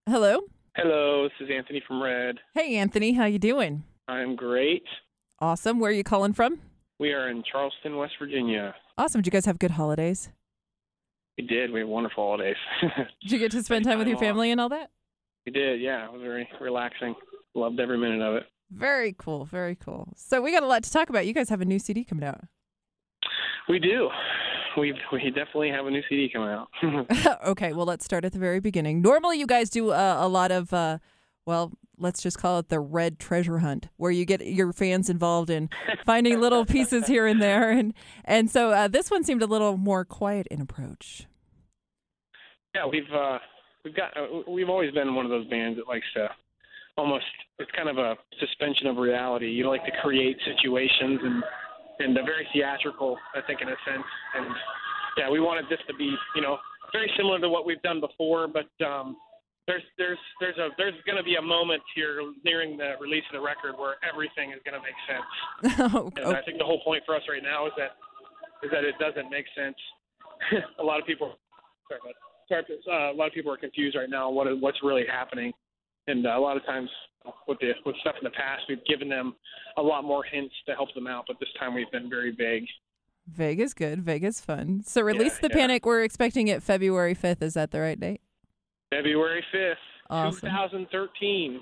Hello. Hello, this is Anthony from Red. Hey, Anthony. How you doing? I'm great. Awesome. Where are you calling from? We are in Charleston, West Virginia. Awesome. Did you guys have good holidays? We did. We had wonderful holidays. Did you get to spend Nice time with time your off. family and all that? We did, yeah. It was very relaxing. Loved every minute of it. Very cool. Very cool. So we got a lot to talk about. You guys have a new CD coming out. We do. We definitely have a new CD coming out. Okay. Well, let's start at the very beginning. Normally, you guys do a lot of, well, let's just call it the Red Treasure Hunt, where you get your fans involved in finding little pieces here and there, and so this one seemed a little more quiet in approach. Yeah, we've always been one of those bands that likes to almost, it's kind of a suspension of reality. You like to create situations and they're very theatrical, I think, in a sense. And yeah, we wanted this to be, very similar to what we've done before, but there's going to be a moment here nearing the release of the record where everything is going to make sense. And I think the whole point for us right now is that it doesn't make sense. A lot of people, a lot of people are confused right now on what's really happening. And a lot of times with stuff in the past, we've given them a lot more hints to help them out, but this time we've been very vague. Vague is good. Vague is fun. So Release the Yeah. Panic, we're expecting it February 5th. Is that the right date? February 5th, Awesome. 2013.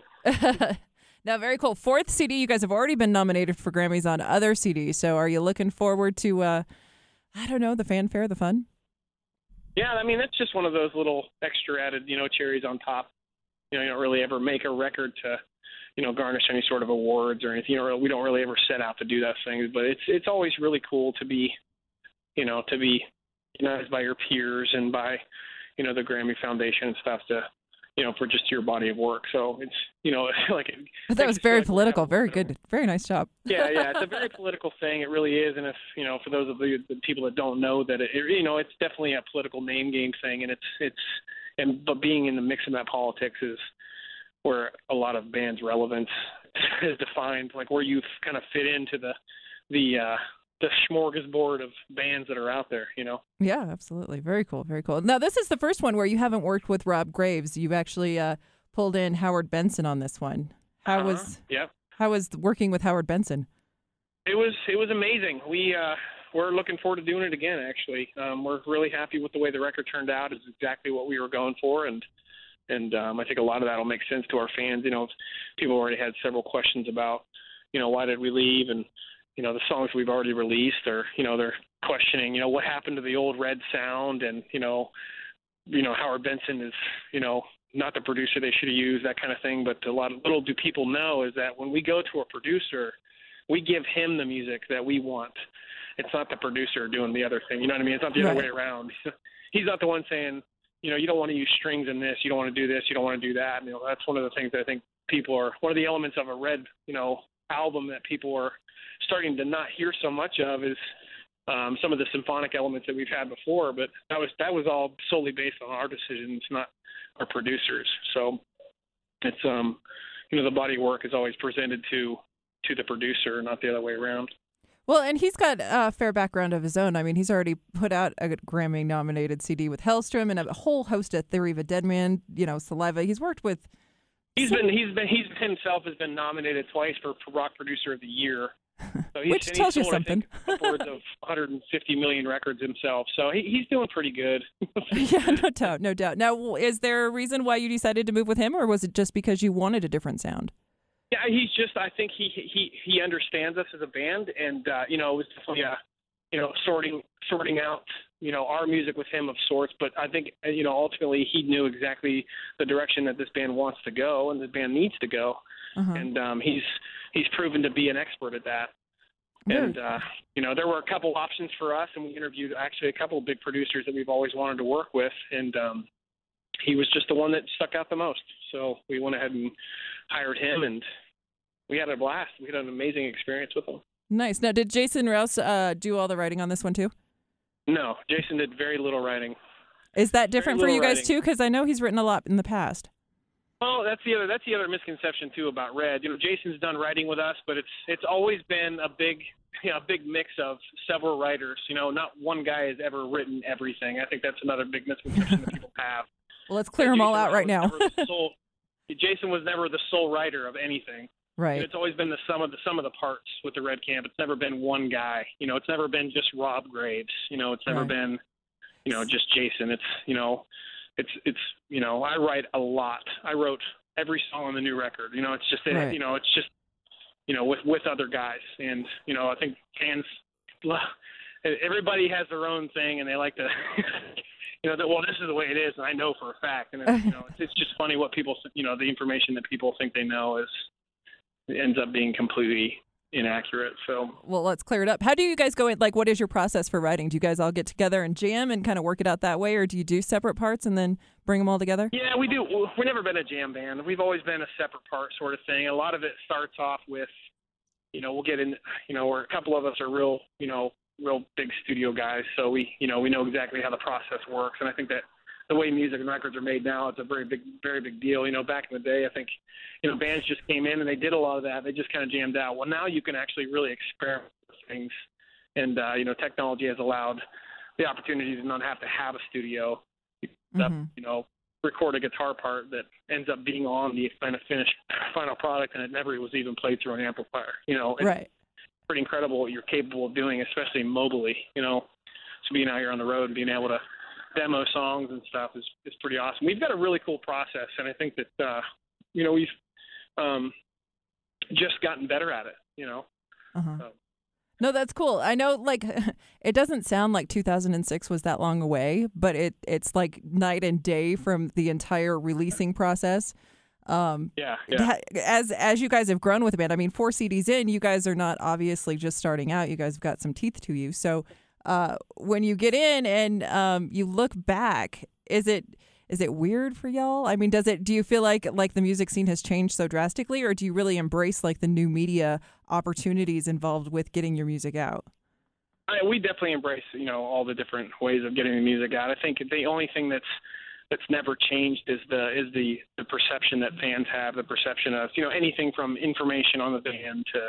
Now, very cool. Fourth CD, you guys have already been nominated for Grammys on other CDs. So are you looking forward to, I don't know, the fanfare, the fun? Yeah, I mean, that's just one of those little extra added, cherries on top. You don't really ever make a record to, garnish any sort of awards or anything. We don't really ever set out to do those things, but it's always really cool to be recognized by your peers and by, the Grammy Foundation and stuff to, for just your body of work. So it's, like That was very political. Very good. Very nice job. Yeah, it's a very political thing. It really is. And if, for those of the people that don't know that it's definitely a political name game thing, and but being in the mix of that politics is where a lot of bands' relevance is defined, like where you kind of fit into the smorgasbord of bands that are out there, Yeah, absolutely. Very cool. Very cool. Now, this is the first one where you haven't worked with Rob Graves. You've actually pulled in Howard Benson on this one. How was working with Howard Benson? It was amazing. We're looking forward to doing it again, actually. We're really happy with the way the record turned out. It's exactly what we were going for, and I think a lot of that will make sense to our fans. People already had several questions about, why did we leave, and the songs we've already released, or they're questioning, what happened to the old Red sound, and Howard Benson is, not the producer they should have used, that kind of thing. But little do people know is that when we go to a producer, we give him the music that we want. It's not the producer doing the other thing. You know what I mean? It's not the other way around. He's not the one saying, you don't want to use strings in this, you don't want to do this, you don't want to do that. That's one of the things that I think one of the elements of a Red, album that people are starting to not hear so much of is some of the symphonic elements that we've had before. But that was all solely based on our decisions, not our producers. So it's the body of work is always presented to the producer, not the other way around. Well, and he's got a fair background of his own. I mean, he's already put out a Grammy-nominated CD with Hellstrom and a whole host of Theory of a Dead Man, Saliva. He's worked with. He himself has been nominated twice for Rock Producer of the Year. So Which tells you something. Upwards of 150 million records himself. So he's doing pretty good. Yeah, no doubt, no doubt. Now, is there a reason why you decided to move with him, or was it just because you wanted a different sound? Yeah, I think he understands us as a band, and it was definitely sorting out our music with him of sorts. But I think ultimately he knew exactly the direction that this band wants to go and the band needs to go, and he's proven to be an expert at that. And there were a couple options for us, and we interviewed actually a couple of big producers that we've always wanted to work with, and he was just the one that stuck out the most. So we went ahead and hired him, and we had a blast. We had an amazing experience with him. Nice. Now, did Jason Rouse do all the writing on this one too? No, Jason did very little writing. Is that different for you guys writing. too? Because I know he's written a lot in the past. Well, that's the other misconception too about Red. Jason's done writing with us, but it's always been a big mix of several writers. Not one guy has ever written everything. I think that's another big misconception that people have. Well, let's clear them all out right now. Jason was never the sole writer of anything. Right. It's always been the sum of the parts with the Red Camp. It's never been one guy. It's never been just Rob Graves. It's never been, just Jason. It's I write a lot. I wrote every song on the new record. It's just it's just with other guys, and I think fans, everybody has their own thing, and they like to. Well, this is the way it is, and I know for a fact. And it's just funny what people, the information that people think they know ends up being completely inaccurate. So, well, let's clear it up. How do you guys go in? Like, what is your process for writing? Do you guys all get together and jam and kind of work it out that way, or do you do separate parts and then bring them all together? Yeah, we do. We've never been a jam band. We've always been a separate part sort of thing. A lot of it starts off with, we'll get in, where a couple of us are real big studio guys, so we know exactly how the process works. And I think that the way music and records are made now, it's a very big deal. Back in the day, I think, bands just came in and they did a lot of that. They just kind of jammed out. Well, now you can actually really experiment with things, and technology has allowed the opportunity to not have to have a studio. Record a guitar part that ends up being on the kind of finished final product, and it never was even played through an amplifier. Right. Pretty incredible what you're capable of doing, especially mobily. So being out here on the road and being able to demo songs and stuff is pretty awesome. We've got a really cool process, and I think that we've just gotten better at it. So. No, that's cool. I know, like, it doesn't sound like 2006 was that long away, but it's like night and day from the entire releasing process. Yeah. As you guys have grown with the band, I mean, 4 CDs in, you guys are not obviously just starting out. You guys have got some teeth to you. So when you get in and you look back, is it weird for y'all? I mean, do you feel like the music scene has changed so drastically, or do you really embrace like the new media opportunities involved with getting your music out? We definitely embrace, all the different ways of getting the music out. I think the only thing that's never changed is the perception that fans have, the perception of anything from information on the band to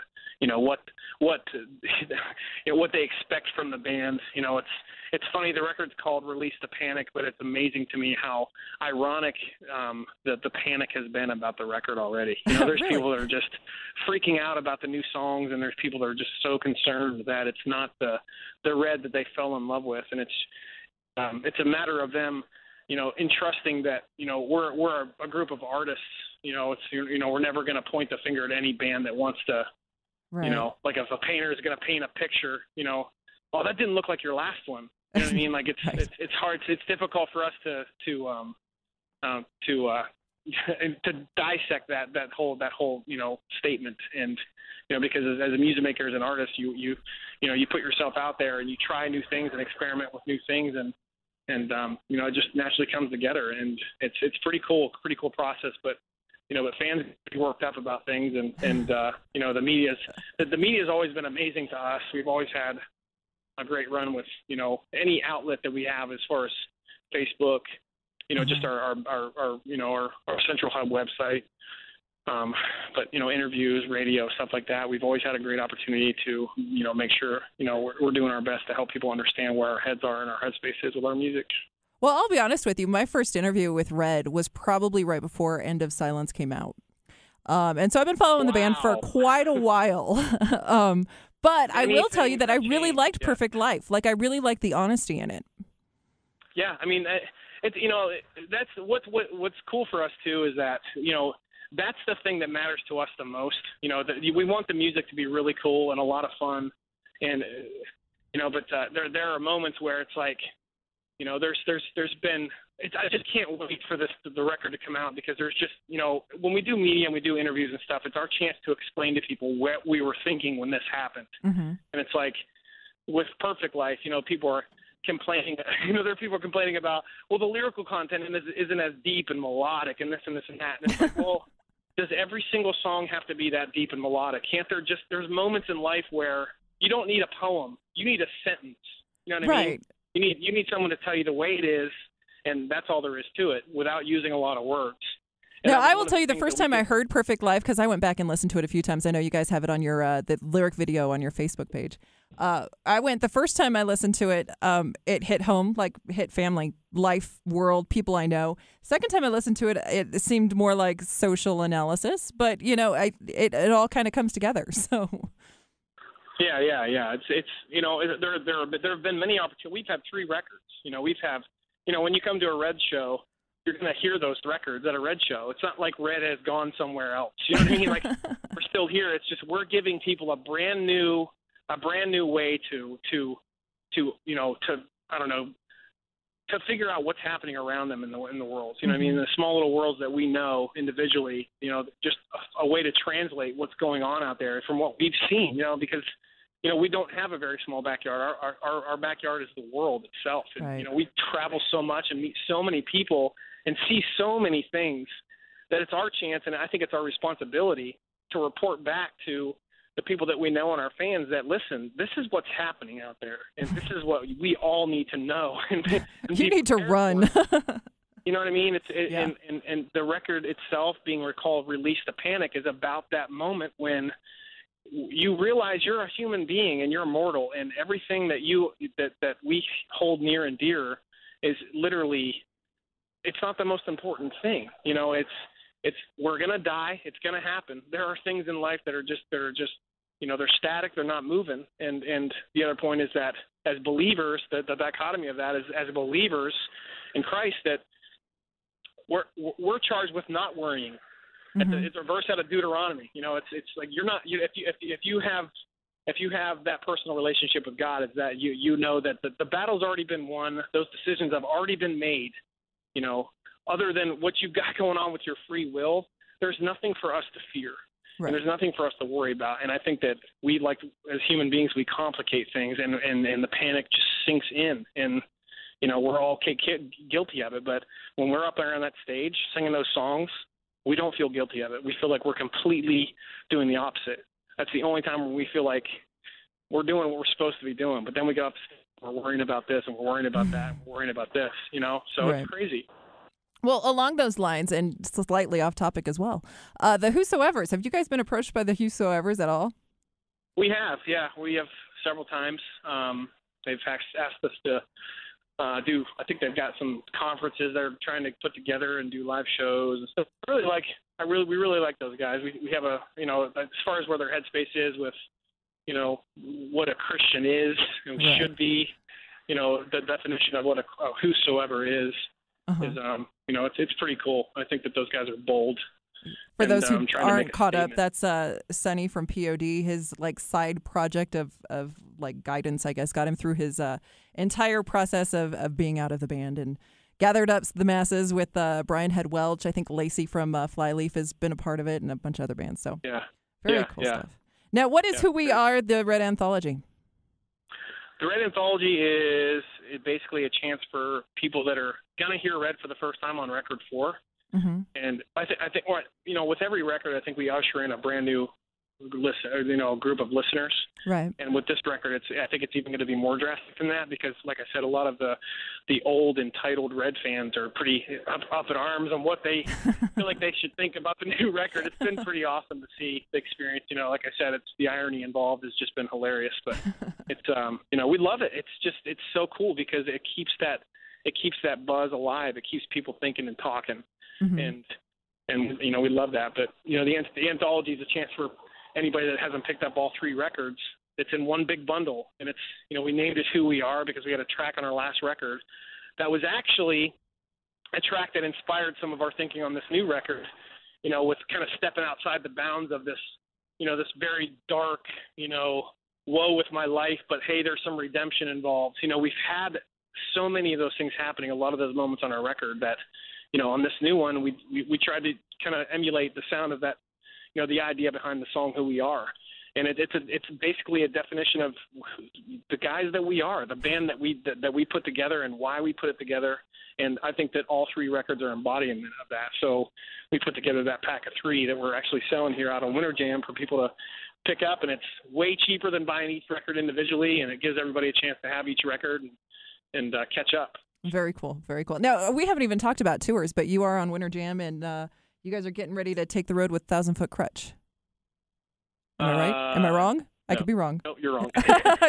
what they expect from the band. It's funny, the record's called Release the Panic, but it's amazing to me how ironic that the panic has been about the record already. There's Really? people that are just freaking out about the new songs, and there's people that are just so concerned that it's not the Red that they fell in love with, and it's a matter of them entrusting that, we're a group of artists. We're never going to point the finger at any band that wants to, right. Like if a painter is going to paint a picture, well, that didn't look like your last one. You know what I mean? Like it's hard. It's difficult for us to dissect that whole statement, and because as a music maker, as an artist, you put yourself out there and you try new things and experiment with new things, and it just naturally comes together, and it's pretty cool process. But but fans get worked up about things, and the media's always been amazing to us. We've always had a great run with any outlet that we have, as far as Facebook, just our central hub website. But interviews, radio, stuff like that. We've always had a great opportunity to make sure we're doing our best to help people understand where our heads are and our headspace is with our music. Well, I'll be honest with you. My first interview with Red was probably right before End of Silence came out. And so I've been following the band for quite a while. But I will tell you that I really liked Perfect Life. Like, I really liked the honesty in it. Yeah, I mean, it's that's what's cool for us too, is that that's the thing that matters to us the most. We want the music to be really cool and a lot of fun, and but there are moments where it's like, there's been. I just can't wait for the record to come out, because there's just when we do media and we do interviews and stuff, it's our chance to explain to people what we were thinking when this happened. Mm-hmm. And it's like with Perfect Life, people are complaining. There are people complaining about, well, the lyrical content isn't as deep and melodic and this and this and that. And it's like, well, does every single song have to be that deep and melodic? Can't there's moments in life where you don't need a poem, you need a sentence. You know what I mean? You need someone to tell you the way it is, and that's all there is to it, without using a lot of words. Now, I will tell you the first time I heard Perfect Life, because I went back and listened to it a few times. I know you guys have it on your the lyric video on your Facebook page. The first time I listened to it, it hit home, like hit family, life, world, people I know. Second time I listened to it, it seemed more like social analysis. But, it all kind of comes together, so... Yeah. It's there have been many opportunities. We've had 3 records. When you come to a Red show, you're going to hear those records at a Red show. It's not like Red has gone somewhere else. You know what I mean? Like, we're still here. It's just we're giving people a brand new way to figure out what's happening around them in the world. You know what I mean? The small little worlds that we know individually. Just a way to translate what's going on out there from what we've seen. Because we don't have a very small backyard. Our backyard is the world itself. And, right. We travel so much and meet so many people and see so many things that it's our chance, and I think it's our responsibility to report back to the people that we know and our fans that, listen, this is what's happening out there, and this is what we all need to know. And you need to run. You know what I mean? Yeah. And the record itself, being recalled, Release the Panic, is about that moment when you realize you're a human being and you're mortal, and everything that we hold near and dear is literally, it's not the most important thing. It's we're gonna die. It's gonna happen. There are things in life that are just they're static. They're not moving. And the other point is that as believers, the dichotomy of that is, as believers in Christ, that we're charged with not worrying. It's a verse out of Deuteronomy. It's like you're not. If you have that personal relationship with God, it's that you know that the battle's already been won. Those decisions have already been made. Other than what you've got going on with your free will, there's nothing for us to fear. Right. And there's nothing for us to worry about. And I think that we, like, as human beings, we complicate things, and the panic just sinks in. And we're all guilty of it. But when we're up there on that stage singing those songs, we don't feel guilty of it. We feel like we're completely doing the opposite. That's the only time where we feel like we're doing what we're supposed to be doing. But then we go up, we're worrying about this, and we're worrying about that, and we're worrying about this, So right. It's crazy. Well, along those lines, and slightly off topic as well, the Whosoevers. Have you guys been approached by the Whosoevers at all? We have, yeah. We have several times. They've asked us to do. I think they've got some conferences they're trying to put together and do live shows and stuff. We really like those guys. We have as far as where their headspace is with, what a Christian is and right. should be, the definition of what a whosoever is. Is it's pretty cool. I think that those guys are bold. For those who aren't caught up, that's Sonny from POD. His side project of guidance, I guess, got him through his entire process of being out of the band, and gathered up the masses with Brian Head Welch. I think Lacey from Flyleaf has been a part of it, and a bunch of other bands. So very cool stuff. Now, what is Who We Are, the Red Anthology? The Red Anthology is basically a chance for people that are going to hear Red for the first time on record 4. Mm-hmm. And I think with every record, I think we usher in a brand new group of listeners. Right. And with this record, I think it's even going to be more drastic than that, because, like I said, a lot of the old entitled Red fans are pretty up in arms on what they feel like they should think about the new record. It's been pretty awesome to see the experience. Like I said, it's the irony involved has just been hilarious, but it's we love it. It's so cool because it keeps that buzz alive. It keeps people thinking and talking. Mm-hmm. And we love that. But the anthology is a chance for anybody that hasn't picked up all 3 records. It's in one big bundle, and it's we named it Who We Are because we had a track on our last record that was actually a track that inspired some of our thinking on this new record. With kind of stepping outside the bounds of this this very dark woe with my life, but hey, there's some redemption involved. We've had so many of those things happening, a lot of those moments on our record that on this new one we tried to kind of emulate the sound of that. The idea behind the song Who We Are. And it's basically a definition of the guys that we are, the band that we put together and why we put it together. And I think that all 3 records are embodiment of that. So we put together that pack of 3 that we're actually selling here out on Winter Jam for people to pick up. And it's way cheaper than buying each record individually. And it gives everybody a chance to have each record and catch up. Very cool. Very cool. Now, we haven't even talked about tours, but you are on Winter Jam in You guys are getting ready to take the road with 1,000-foot crutch. Am I right? Am I wrong? I could be wrong. No, you're wrong.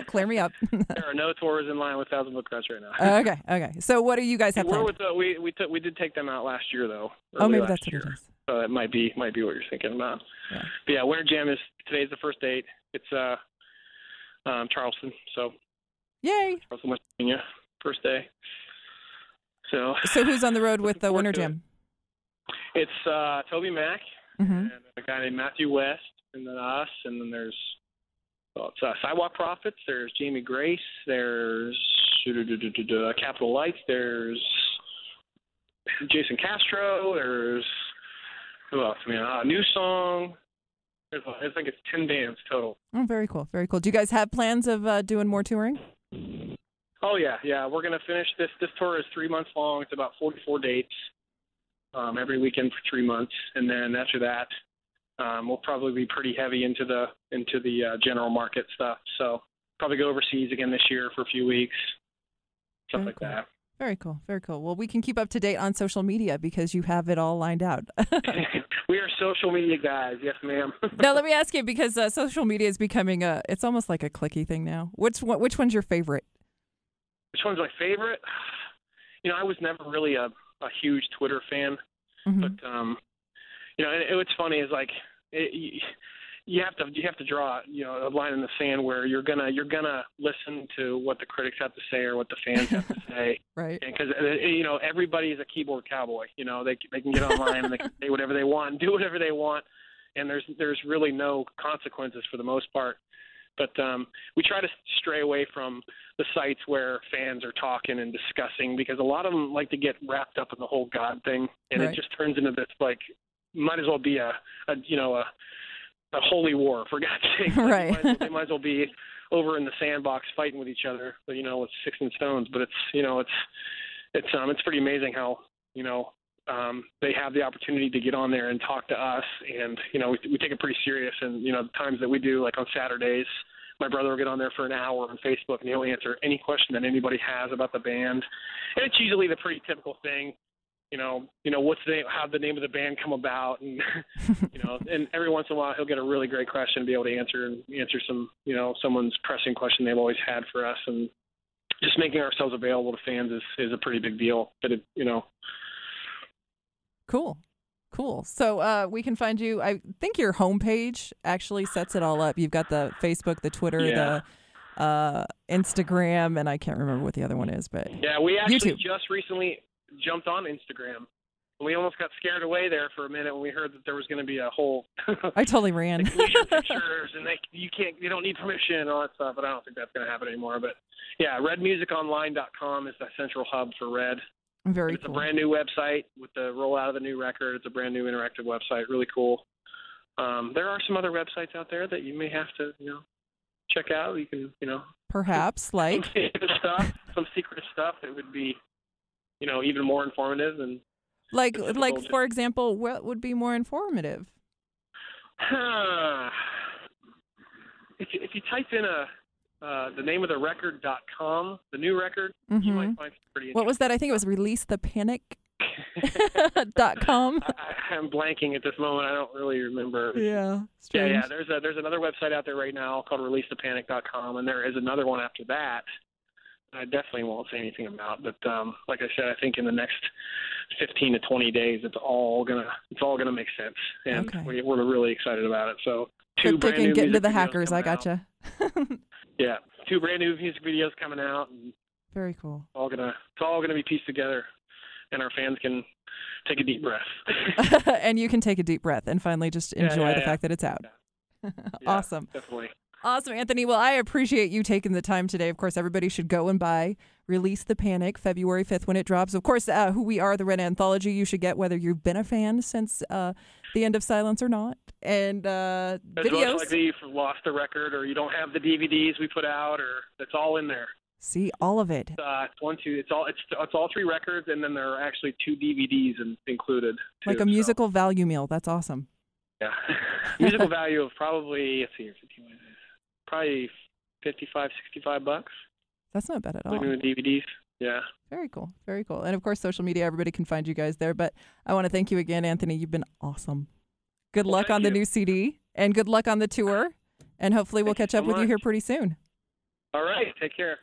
Clear me up. There are no tours in line with 1,000-foot crutch right now. Okay. So what do you guys have planned? We did take them out last year though. Oh, maybe that's what it is. So it might be what you're thinking about. Yeah. But yeah, Winter Jam today's the first date. It's Charleston. So yay! Charleston, West Virginia, first day. So who's on the road with the Winter Jam? It's Toby Mac and a guy named Matthew West, and then us, and then there's Sidewalk Prophets. There's Jamie Grace. There's Capital Lights. There's Jason Castro. There's who else? New Song. I think it's 10 bands total. Oh, very cool. Very cool. Do you guys have plans of doing more touring? Oh, yeah. We're going to finish this. This tour is 3 months long. It's about 44 dates every weekend for 3 months. And then after that, we'll probably be pretty heavy into the general market stuff. So probably go overseas again this year for a few weeks, stuff like that. Very cool. Very cool. Well, we can keep up to date on social media because you have it all lined out. We are social media guys. Yes, ma'am. Now, let me ask you, because social media is becoming it's almost like a cliquey thing now. Which one's your favorite? Which one's my favorite? I was never really a huge Twitter fan, but it's funny is like you have to draw a line in the sand where you're gonna listen to what the critics have to say or what the fans have to say, right? Because everybody's a keyboard cowboy. They can get online and they can say whatever they want, and do whatever they want, and there's really no consequences for the most part. But we try to stray away from the sites where fans are talking and discussing, because a lot of them like to get wrapped up in the whole God thing, and it just turns into this might as well be a holy war, for God's sake. Right. They might as well be over in the sandbox fighting with each other, with sticks and stones. But it's pretty amazing how they have the opportunity to get on there and talk to us, and we take it pretty serious. And the times that we do, like on Saturdays, my brother will get on there for an hour on Facebook, and he'll answer any question that anybody has about the band. And it's usually the pretty typical thing. How'd the name of the band come about, and and every once in a while he'll get a really great question to be able to answer some someone's pressing question they've always had for us, and just making ourselves available to fans is a pretty big deal. But Cool. So we can find you. I think your homepage actually sets it all up. You've got the Facebook, the Twitter, the Instagram, and I can't remember what the other one is, but yeah, we actually YouTube. Just recently jumped on Instagram. We almost got scared away there for a minute when we heard that there was going to be a whole. I totally ran. Pictures and you don't need permission and all that stuff, but I don't think that's going to happen anymore. But yeah, redmusiconline.com is the central hub for Red. Very It's cool. a brand new website with the rollout of the new record. It's a brand new interactive website, really cool. There are some other websites out there that you may have to, check out. You can, Perhaps like some secret stuff that would be, even more informative and like for example, what would be more informative? If you type in the name of the record.com, the new record, you might find some pretty interesting. What was that? I think it was releasethepanic.com. I'm blanking at this moment. I don't really remember. Yeah. Strange. Yeah. There's another website out there right now called releasethepanic.com, and there is another one after that. I definitely won't say anything about, but like I said, I think in the next 15 to 20 days, it's all gonna make sense, and we're really excited about it. So get into the hackers. I gotcha. Yeah, 2 brand new music videos coming out. And very cool. It's all gonna be pieced together, and our fans can take a deep breath. And you can take a deep breath and finally just enjoy the fact that it's out. Yeah. Awesome. Definitely. Awesome, Anthony. Well, I appreciate you taking the time today. Of course, everybody should go and buy Release the Panic, February 5th when it drops. Of course, Who We Are, the Red Anthology, you should get whether you've been a fan since the end of Silence or not. And as videos. Much likely you've lost the record or you don't have the DVDs we put out, or it's all in there. See, all of it. It's all 3 records, and then there are actually 2 DVDs included. Like a musical value meal. That's awesome. Yeah. Musical value of probably, let's see, probably $55, $65. That's not bad at all. Including the DVDs. Yeah. Very cool. Very cool. And of course, social media, everybody can find you guys there. But I want to thank you again, Anthony. You've been awesome. Good luck on the new CD and good luck on the tour. And hopefully we'll catch up with you here pretty soon. All right. Take care.